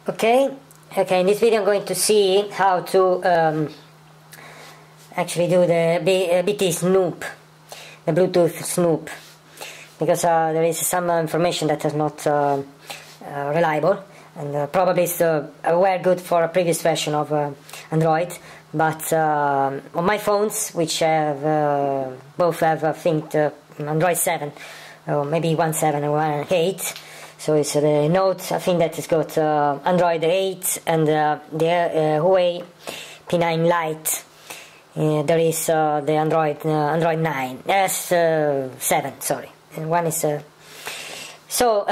Okay, in this video I'm going to see how to actually do the BT Snoop, the Bluetooth Snoop, because there is some information that is not reliable, and probably it's well good for a previous version of Android, but on my phones, which have both have I think Android 7, or maybe 1.7 or 1.8. So it's the Note, I think that it's got Android 8 and the Huawei P9 Lite. There is the Android 9, S7, sorry. And one is so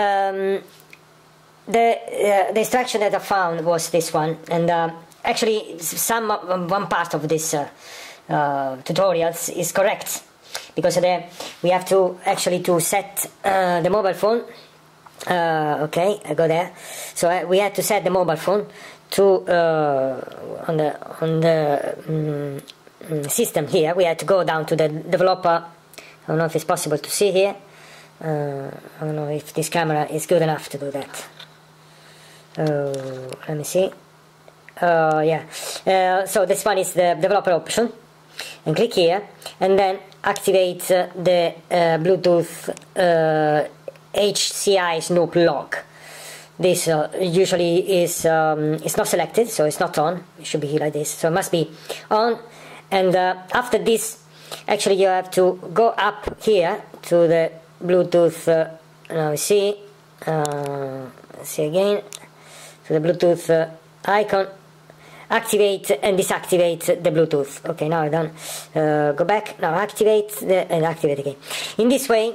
the instruction that I found was this one, and actually one part of this tutorials is correct, because we have to actually set the mobile phone. Okay, I go there. So we had to set the mobile phone to on the system here. We had to go down to the developer. I don't know if it's possible to see here. I don't know if this camera is good enough to do that. Let me see. Yeah. So this one is the developer option, and click here, and then activate the Bluetooth HCI Snoop log. This usually is it's not selected, so it's not on. It should be here like this, so it must be on. And after this, actually you have to go up here to the Bluetooth. Now we see. See again to the Bluetooth icon. Activate and deactivate the Bluetooth. Okay, now I'm done. Go back. Now activate and activate again. In this way,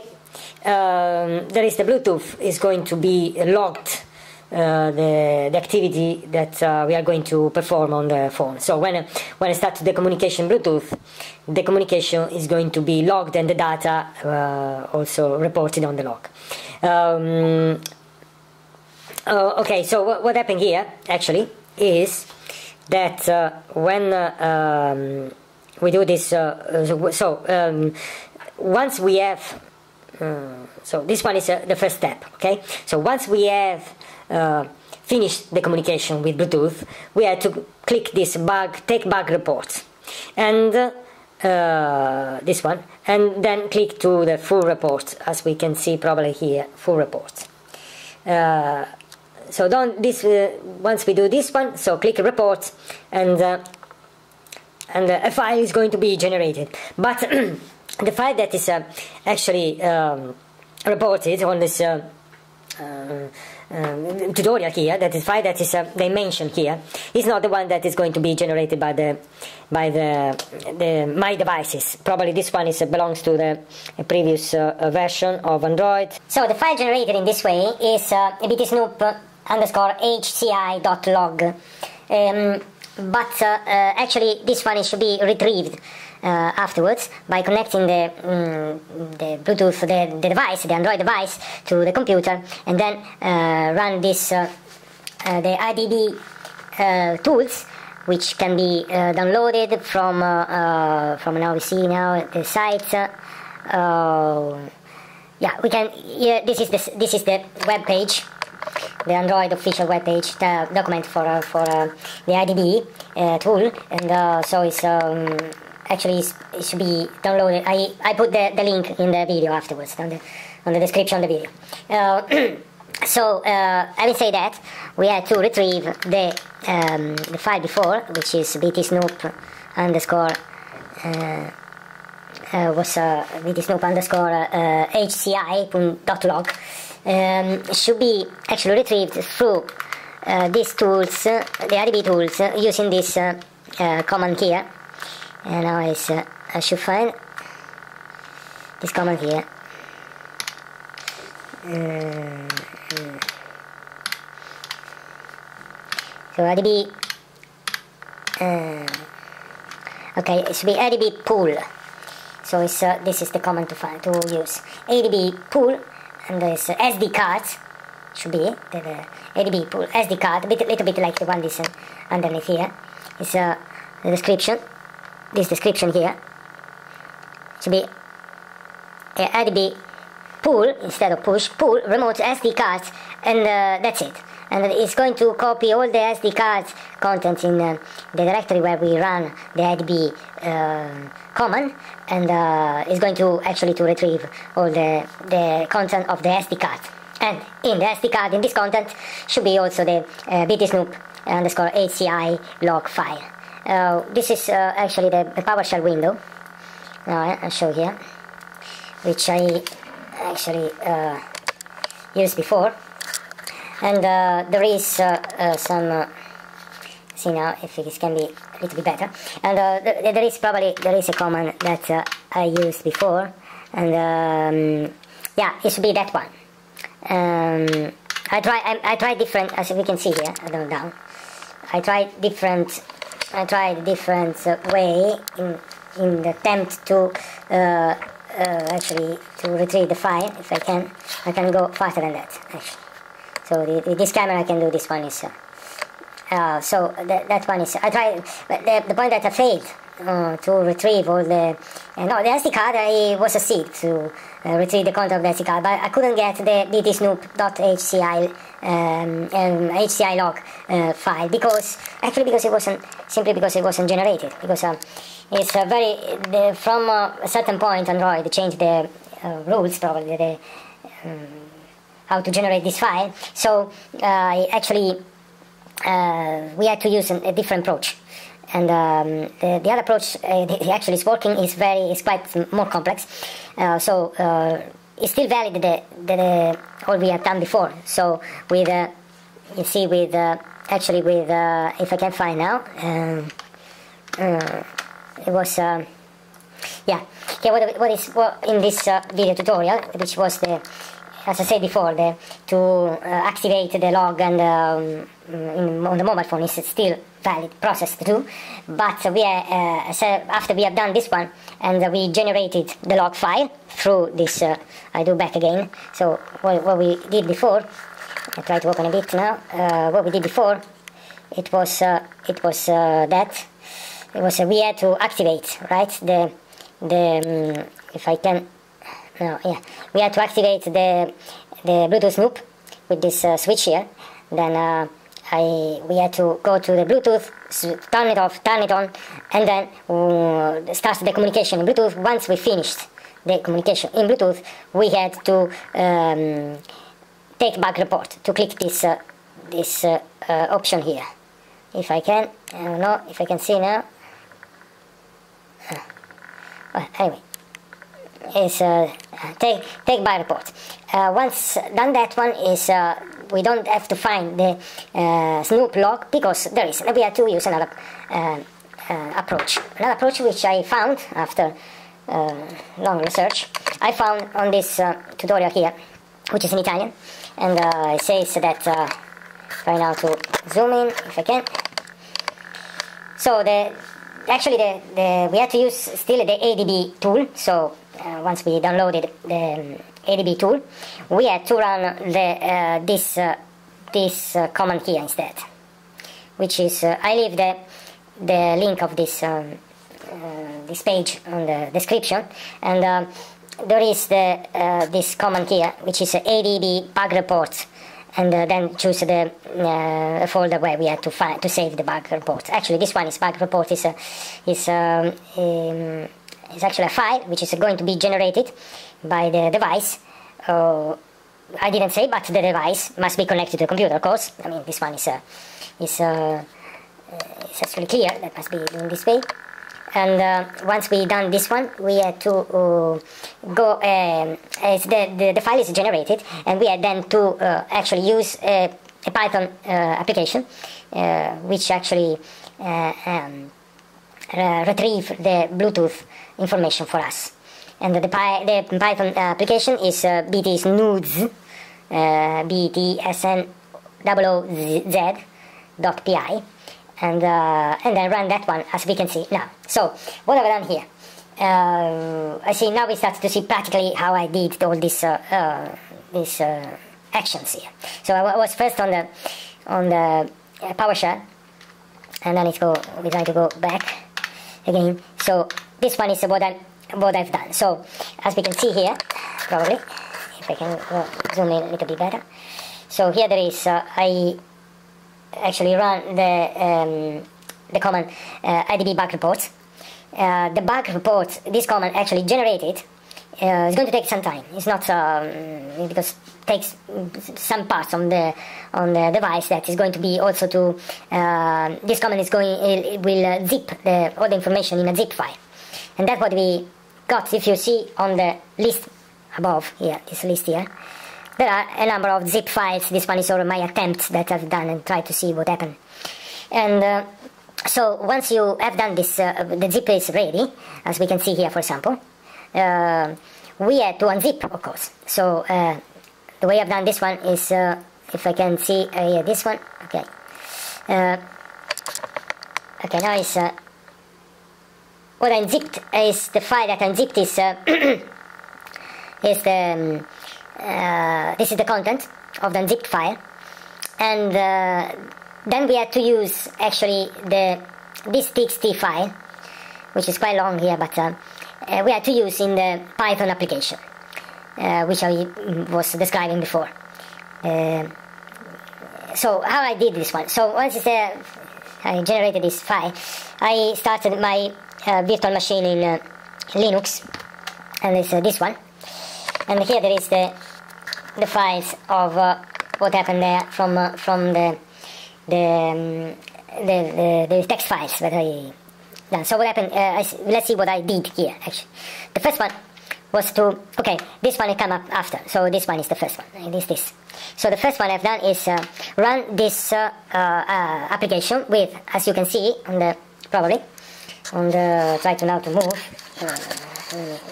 there is the Bluetooth is going to be logged, the activity that we are going to perform on the phone. So when I start the communication Bluetooth, the communication is going to be logged and the data also reported on the log. Okay, so what happened here actually is that when we do this, once we have so this one is the first step. Okay, so once we have finished the communication with Bluetooth, we have to click this take bug report, and this one, and then click to the full report, as we can see probably here, full report. So once we do this one, so click report, and a file is going to be generated, but the file that is actually reported on this tutorial here, that is file that is they mentioned here, is not the one that is going to be generated by the my devices. Probably this one belongs to the previous version of Android. So the file generated in this way is BT Snoop _HCI.log. But actually this one should be retrieved afterwards by connecting the Bluetooth, the device, the Android device, to the computer, and then run this the IDB tools, which can be downloaded from now we see now the site. Yeah, we can. Yeah, this is the web page. The Android official web page, the document for the IDB tool, and so it's actually it should be downloaded. I put the link in the video afterwards on the description of the video. So I will say that we had to retrieve the file before, which is BT Snoop underscore BT Snoop underscore HCI.log. Should be actually retrieved through these tools, the IDB tools, using this command here. And now I should find this command here. So IDB, okay, it should be IDB pool. So this is the command to use IDB pool. And there's SD cards, should be the ADB pool SD card, a little bit like the one this underneath here. It's the description. This description here should be ADB pool instead of push, pool remote SD cards and that's it. And it's going to copy all the SD card content in the directory where we run the adb command, and it's going to actually to retrieve all the content of the SD card. And in the SD card, in this content, should be also the BT Snoop underscore HCI log file. This is actually the PowerShell window. Now I'll show here, which I actually used before. And there is some, see now if it can be a little bit better. And there is a command that I used before, and yeah, it should be that one. I tried different, as we can see here. I don't know down. I tried different way in the attempt to actually to retrieve the file. If I can go faster than that actually. So this camera can do this one is. So that one is. I tried, but the point that I failed to retrieve all the. No, the SD card I was a seed to retrieve the content of the SD card, but I couldn't get the btsnoop.hci HCI log file because it wasn't generated, because it's from a certain point Android changed the rules, probably how to generate this file. So actually we had to use a different approach, and the other approach actually is working, is quite more complex. So it's still valid the all we have done before. So with you see with actually with if I can find now, it was yeah, okay, what in this video tutorial, which was the, as I said before, to activate the log and on the mobile phone is still valid process to do. But we so after we have done this one and we generated the log file through this, I do back again. So what we did before, I try to open a bit now. What we did before, it was we had to activate, right, the if I can. No, yeah, we had to activate the Bluetooth Snoop with this switch here. Then we had to go to the Bluetooth, turn it off, turn it on, and then start the communication in Bluetooth. Once we finished the communication in Bluetooth, we had to take bug report, to click this option here. If I can, I don't know if I can see now. Well, anyway. Is take bug report. Once done that one is we don't have to find the Snoop log, because we have to use another approach. Another approach which I found after long research. I found on this tutorial here, which is in Italian, and it says that try now to zoom in if I can. So actually we had to use still the ADB tool. So once we downloaded the ADB tool, we had to run this command here instead, which is I leave the link of this page on the description, and there is this command here, which is ADB bug report, and then choose the folder where we had to save the bug report. Actually, this one is bug report is actually a file which is going to be generated by the device. I didn't say, but the device must be connected to the computer, of course. I mean, this one is actually clear. That must be in this way. And once we done this one, we had to go. The file is generated, and we had then to actually use a Python application, which actually retrieve the Bluetooth information for us. And the Python application is BT Snoop, BTSNOOZ.py, and then run that one, as we can see now. So what have I done here? I see now we start to see practically how I did all these actions here. So I was first on the PowerShell, and then we try to go back again. So this one is what I've done. So as we can see here, probably if I can zoom in a little bit better, So here there is, I actually run the command idb bug report. The bug report, this command actually generated, is going to take some time. It's not because it takes some parts on the device that is going to be also to this command is going, it will zip all the information in a zip file, and that's what we got. If you see on the list above here, this list here, there are a number of zip files. This one is all my attempts that I've done and tried to see what happened. And so once you have done this, the zip is ready, as we can see here, for example. We had to unzip, of course. So the way I've done this one is, if I can see here, this one. Okay. Okay, now is what I unzipped is the file that I unzipped is the this is the content of the unzipped file, and then we had to use actually this txt file, which is quite long here, but we had to use in the Python application, which I was describing before. So how I did this one? So once I generated this file, I started my virtual machine in Linux, and it's this one. And here there is the files of what happened there from the text files that I done. So what happened? Let's see what I did here. Actually, the first one was to, okay, this one will come up after. So this one is the first one. It is this. So the first one I've done is run this application with, as you can see on the probably on the try to now to move.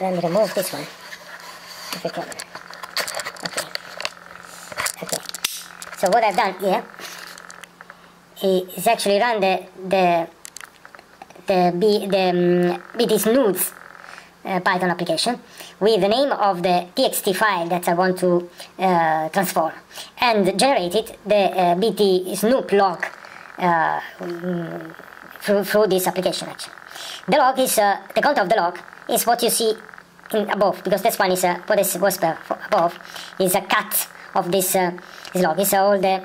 Let me remove this one if I can. Okay. So what I've done here is actually run the BT Snoop Python application with the name of the txt file that I want to transform, and generated the BT Snoop log through this application. Actually, the log is the content of the log is what you see above, because this one is what was above is a cut of this log. It's all the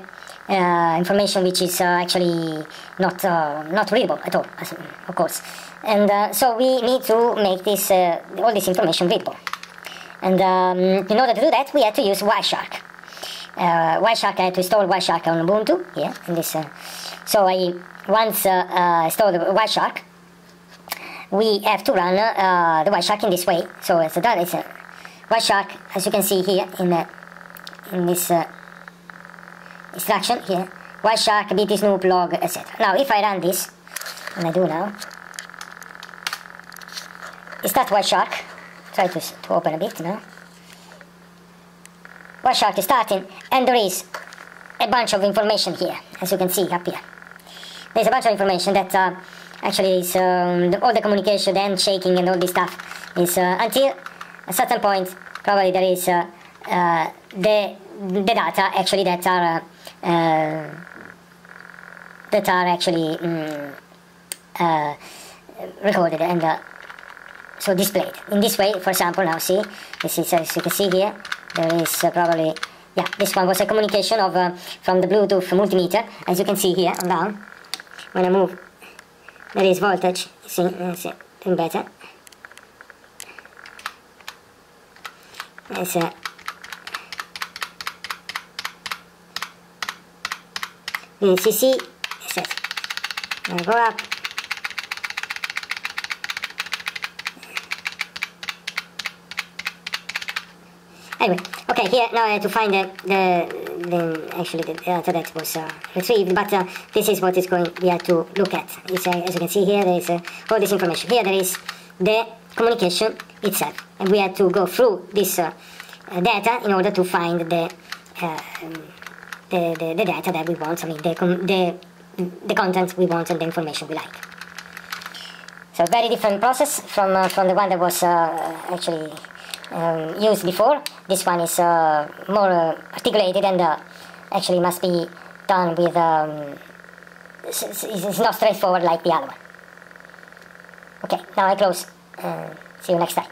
information which is actually not readable at all, of course. And so we need to make this all this information readable. And in order to do that, we had to use Wireshark. Wireshark, I had to install Wireshark on Ubuntu here. In this, so I once installed Wireshark, we have to run the Wireshark in this way. So it's a Wireshark, as you can see here in this instruction here, Wireshark, BT Snoop log, etc. Now if I run this, and I do now, is that Wireshark? Try to open a bit now. Wireshark is starting, and there is a bunch of information here, as you can see up here. There's a bunch of information that actually is all the communication, the handshaking and all this stuff is until a certain point, probably there is the data actually that are actually recorded and so displayed in this way. For example, now see, this is, as you can see here, there is probably, yeah, this one was a communication of from the Bluetooth multimeter, as you can see here on down. When I move, there is voltage. See, doing better. It's CC, now go up. Anyway, okay, here now I have to find actually the data that was retrieved, but this is what is going, we have to look at. It's, as you can see here, there is all this information. Here there is the communication itself, and we have to go through this data in order to find the data that we want. I mean, the content we want and the information we like. So very different process from the one that was actually used before. This one is more articulated and actually must be done with it's not straightforward like the other one. Okay, now I close. See you next time.